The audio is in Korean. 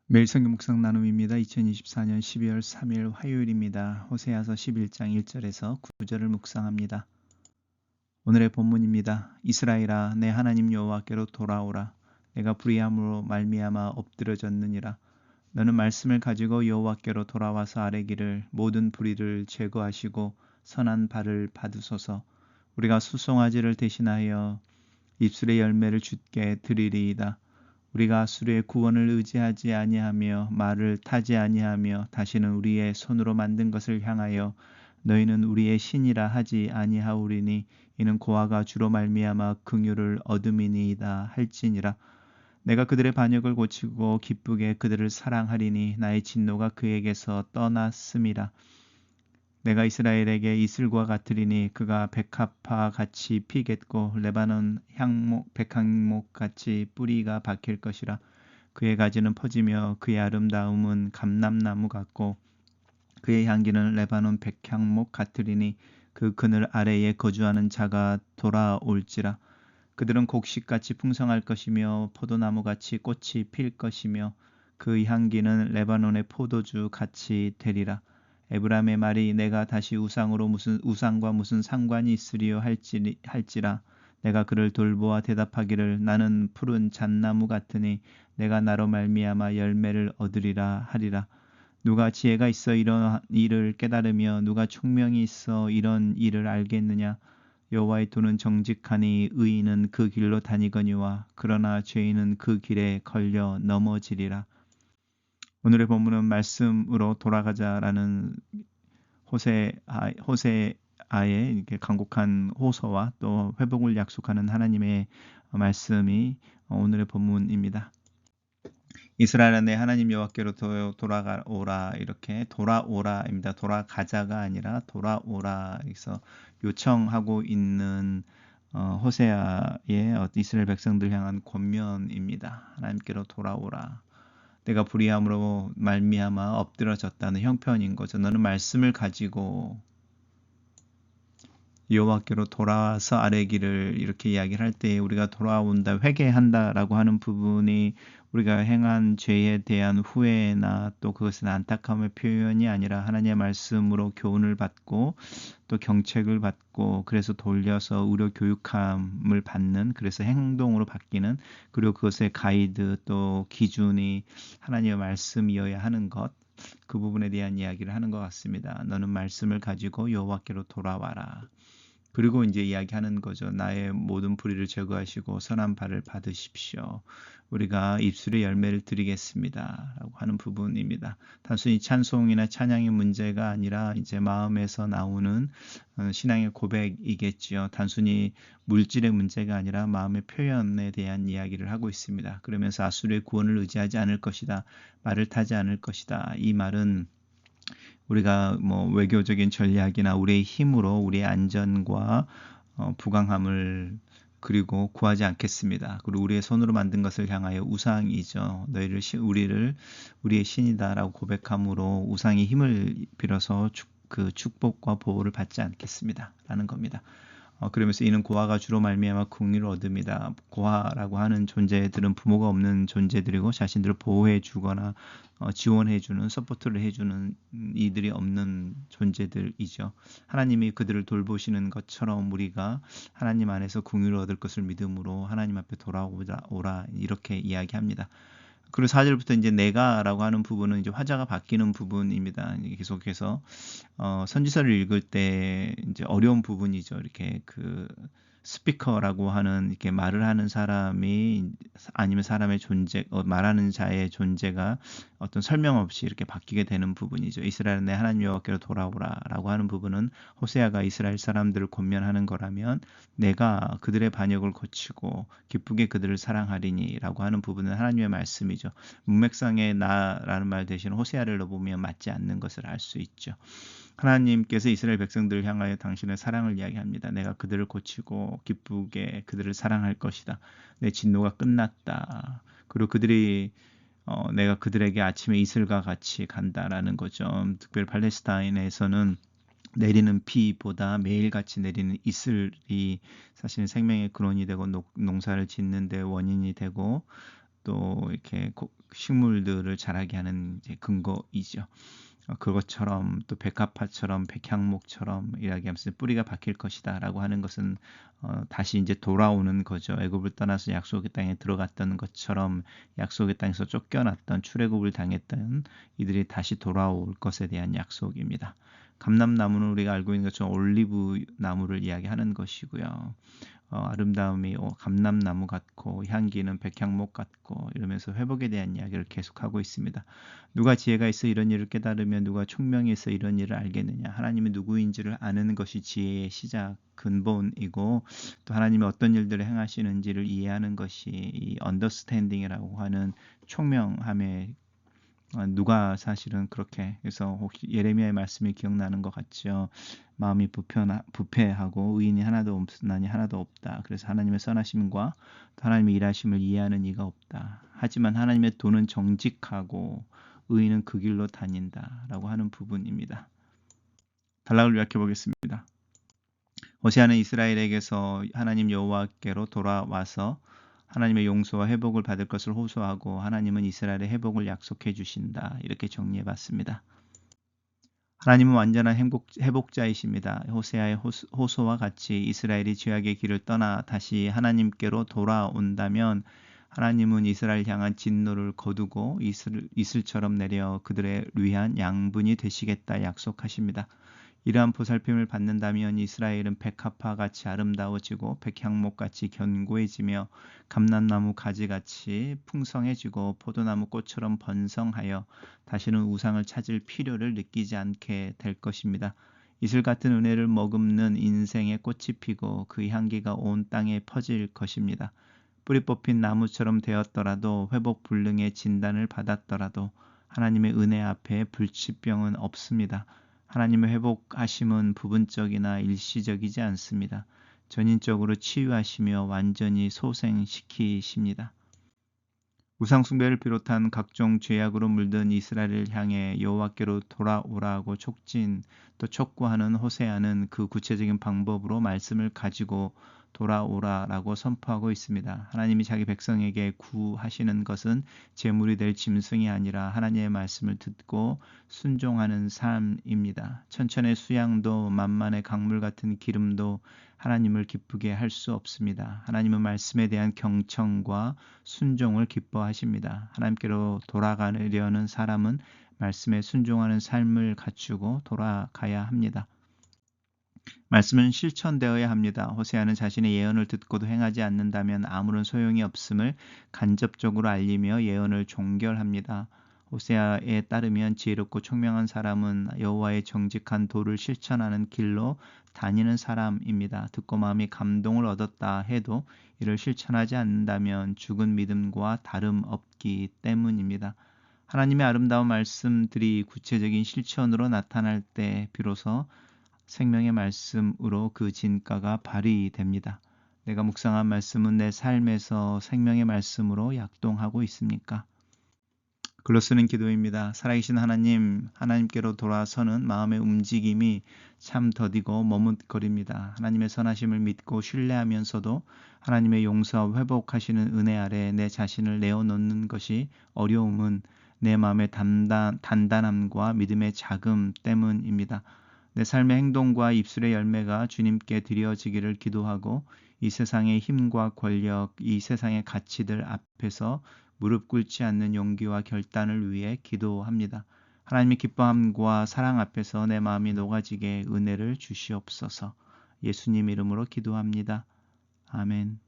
매일 성경 묵상 나눔입니다. 2024년 12월 3일 화요일입니다. 호세아서 11장 1절에서 9절을 묵상합니다. 오늘의 본문입니다. 이스라엘아 내 하나님 여호와께로 돌아오라. 내가 불의함으로 말미암아 엎드러졌느니라. 너는 말씀을 가지고 여호와께로 돌아와서 아뢰기를 모든 불의를 제거하시고 선한 발을 받으소서. 우리가 수송아지를 대신하여 입술의 열매를 주께 드리리이다. 우리가 수레의 구원을 의지하지 아니하며 말을 타지 아니하며 다시는 우리의 손으로 만든 것을 향하여 너희는 우리의 신이라 하지 아니하오리니 이는 고아가 주로 말미암아 긍휼을 얻음이니이다 할지니라. 내가 그들의 반역을 고치고 기쁘게 그들을 사랑하리니 나의 진노가 그에게서 떠났음이라. 내가 이스라엘에게 이슬과 같으리니 그가 백합화 같이 피겠고 레바논 향목 백향목 같이 뿌리가 박힐 것이라. 그의 가지는 퍼지며 그의 아름다움은 감람나무 같고 그의 향기는 레바논 백향목 같으리니 그 그늘 아래에 거주하는 자가 돌아올지라. 그들은 곡식같이 풍성할 것이며 포도나무같이 꽃이 필 것이며 그 향기는 레바논의 포도주 같이 되리라. 에브라임의 말이 내가 다시 우상과 무슨 상관이 있으리요 할지라. 내가 그를 돌보아 대답하기를 나는 푸른 잣나무 같으니 내가 나로 말미암아 열매를 얻으리라 하리라. 누가 지혜가 있어 이런 일을 깨달으며 누가 총명이 있어 이런 일을 알겠느냐. 여호와의 도는 정직하니 의인은 그 길로 다니거니와 그러나 죄인은 그 길에 걸려 넘어지리라. 오늘의 본문은 말씀으로 돌아가자라는 호세아의 이렇게 간곡한 호소와 또 회복을 약속하는 하나님의 말씀이 오늘의 본문입니다. 이스라엘아 내 하나님 여호와께로 돌아오라 이렇게 돌아오라입니다. 돌아가자가 아니라 돌아오라. 그래서 요청하고 있는 호세아의 이스라엘 백성들 향한 권면입니다. 하나님께로 돌아오라. 내가 불의함으로 말미암아 엎드러졌다는 형편인 거죠. 너는 말씀을 가지고 여호와께로 돌아와서 아뢰기를 이렇게 이야기를 할 때 우리가 돌아온다, 회개한다라고 하는 부분이 우리가 행한 죄에 대한 후회나 또 그것은 안타까움의 표현이 아니라 하나님의 말씀으로 교훈을 받고 또 경책을 받고 그래서 돌려서 의료 교육함을 받는 그래서 행동으로 바뀌는 그리고 그것의 가이드 또 기준이 하나님의 말씀이어야 하는 것 그 부분에 대한 이야기를 하는 것 같습니다. 너는 말씀을 가지고 여호와께로 돌아와라. 그리고 이제 이야기하는 거죠. 나의 모든 불의를 제거하시고 선한 발을 받으십시오. 우리가 입술의 열매를 드리겠습니다. 라고 하는 부분입니다. 단순히 찬송이나 찬양의 문제가 아니라 이제 마음에서 나오는 신앙의 고백이겠지요. 단순히 물질의 문제가 아니라 마음의 표현에 대한 이야기를 하고 있습니다. 그러면서 아수르의 구원을 의지하지 않을 것이다. 말을 타지 않을 것이다. 이 말은 우리가 뭐 외교적인 전략이나 우리의 힘으로 우리의 안전과 부강함을 그리고 구하지 않겠습니다. 그리고 우리의 손으로 만든 것을 향하여 우상이죠. 우리를 우리의 신이다라고 고백함으로 우상의 힘을 빌어서 그 축복과 보호를 받지 않겠습니다라는 겁니다. 그러면서 이는 고아가 주로 말미암아 긍휼을 얻음이다. 고아라고 하는 존재들은 부모가 없는 존재들이고 자신들을 보호해 주거나 지원해 주는 서포트를 해 주는 이들이 없는 존재들이죠. 하나님이 그들을 돌보시는 것처럼 우리가 하나님 안에서 긍휼을 얻을 것을 믿음으로 하나님 앞에 돌아오라 이렇게 이야기합니다. 그리고 4절부터 이제 내가라고 하는 부분은 이제 화자가 바뀌는 부분입니다. 계속해서 선지서를 읽을 때 이제 어려운 부분이죠. 이렇게 그 스피커라고 하는 이렇게 말을 하는 사람이 아니면 사람의 존재, 말하는 자의 존재가 어떤 설명 없이 이렇게 바뀌게 되는 부분이죠. 이스라엘 내 하나님 여호와께로 돌아오라라고 하는 부분은 호세아가 이스라엘 사람들을 권면하는 거라면 내가 그들의 반역을 고치고 기쁘게 그들을 사랑하리니라고 하는 부분은 하나님의 말씀이죠. 문맥상의 나라는 말 대신 호세아를 넣어보면 맞지 않는 것을 알 수 있죠. 하나님께서 이스라엘 백성들을 향하여 당신의 사랑을 이야기합니다. 내가 그들을 고치고 기쁘게 그들을 사랑할 것이다. 내 진노가 끝났다. 그리고 내가 그들에게 아침에 이슬과 같이 간다라는 거죠. 특별히 팔레스타인에서는 내리는 비보다 매일같이 내리는 이슬이 사실은 생명의 근원이 되고 농사를 짓는 데 원인이 되고 또 이렇게 식물들을 자라게 하는 이제 근거이죠. 그것처럼 또 백합화처럼 백향목처럼 이야기하면서 뿌리가 박힐 것이다라고 하는 것은 다시 이제 돌아오는 거죠. 애굽을 떠나서 약속의 땅에 들어갔던 것처럼 약속의 땅에서 쫓겨났던 출애굽을 당했던 이들이 다시 돌아올 것에 대한 약속입니다. 감람나무는 우리가 알고 있는 것처럼 올리브 나무를 이야기하는 것이고요. 아름다움이 감람나무 같고 향기는 백향목 같고 이러면서 회복에 대한 이야기를 계속하고 있습니다. 누가 지혜가 있어 이런 일을 깨달으며 누가 총명이 있어 이런 일을 알겠느냐. 하나님이 누구인지를 아는 것이 지혜의 시작 근본이고 또 하나님이 어떤 일들을 행하시는지를 이해하는 것이 이 언더스탠딩이라고 하는 총명함의 누가 사실은 그렇게 해서 혹시 예레미야의 말씀이 기억나는 것 같죠. 마음이 부패하고 의인이 하나도 없나니 하나도 없다. 그래서 하나님의 선하심과 하나님의 일하심을 이해하는 이가 없다. 하지만 하나님의 도는 정직하고 의인은 그 길로 다닌다라고 하는 부분입니다. 단락을 요약해 보겠습니다. 호세아는 이스라엘에게서 하나님 여호와께로 돌아와서 하나님의 용서와 회복을 받을 것을 호소하고 하나님은 이스라엘의 회복을 약속해 주신다. 이렇게 정리해 봤습니다. 하나님은 완전한 회복자이십니다. 호세아의 호소와 같이 이스라엘이 죄악의 길을 떠나 다시 하나님께로 돌아온다면 하나님은 이스라엘 향한 진노를 거두고 이슬처럼 내려 그들을 위한 양분이 되시겠다 약속하십니다. 이러한 보살핌을 받는다면 이스라엘은 백합화같이 아름다워지고 백향목같이 견고해지며 감람나무 가지같이 풍성해지고 포도나무 꽃처럼 번성하여 다시는 우상을 찾을 필요를 느끼지 않게 될 것입니다. 이슬 같은 은혜를 머금는 인생의 꽃이 피고 그 향기가 온 땅에 퍼질 것입니다. 뿌리 뽑힌 나무처럼 되었더라도 회복 불능의 진단을 받았더라도 하나님의 은혜 앞에 불치병은 없습니다. 하나님의 회복하심은 부분적이나 일시적이지 않습니다. 전인적으로 치유하시며 완전히 소생시키십니다. 우상숭배를 비롯한 각종 죄악으로 물든 이스라엘을 향해 여호와께로 돌아오라고 또 촉구하는 호세아는 그 구체적인 방법으로 말씀을 가지고 돌아오라라고 선포하고 있습니다. 하나님이 자기 백성에게 구하시는 것은 제물이 될 짐승이 아니라 하나님의 말씀을 듣고 순종하는 삶입니다. 천천의 수양도 만만의 강물 같은 기름도 하나님을 기쁘게 할 수 없습니다. 하나님은 말씀에 대한 경청과 순종을 기뻐하십니다. 하나님께로 돌아가려는 사람은 말씀에 순종하는 삶을 갖추고 돌아가야 합니다. 말씀은 실천되어야 합니다. 호세아는 자신의 예언을 듣고도 행하지 않는다면 아무런 소용이 없음을 간접적으로 알리며 예언을 종결합니다. 호세아에 따르면 지혜롭고 총명한 사람은 여호와의 정직한 도를 실천하는 길로 다니는 사람입니다. 듣고 마음이 감동을 얻었다 해도 이를 실천하지 않는다면 죽은 믿음과 다름없기 때문입니다. 하나님의 아름다운 말씀들이 구체적인 실천으로 나타날 때 비로소 생명의 말씀으로 그 진가가 발휘됩니다. 내가 묵상한 말씀은 내 삶에서 생명의 말씀으로 약동하고 있습니까? 글로 쓰는 기도입니다. 살아계신 하나님, 하나님께로 돌아서는 마음의 움직임이 참 더디고 머뭇거립니다. 하나님의 선하심을 믿고 신뢰하면서도 하나님의 용서와 회복하시는 은혜 아래 내 자신을 내어놓는 것이 어려움은 내 마음의 단단함과 믿음의 자금 때문입니다. 내 삶의 행동과 입술의 열매가 주님께 드려지기를 기도하고 이 세상의 힘과 권력, 이 세상의 가치들 앞에서 무릎 꿇지 않는 용기와 결단을 위해 기도합니다. 하나님의 기뻐함과 사랑 앞에서 내 마음이 녹아지게 은혜를 주시옵소서. 예수님 이름으로 기도합니다. 아멘.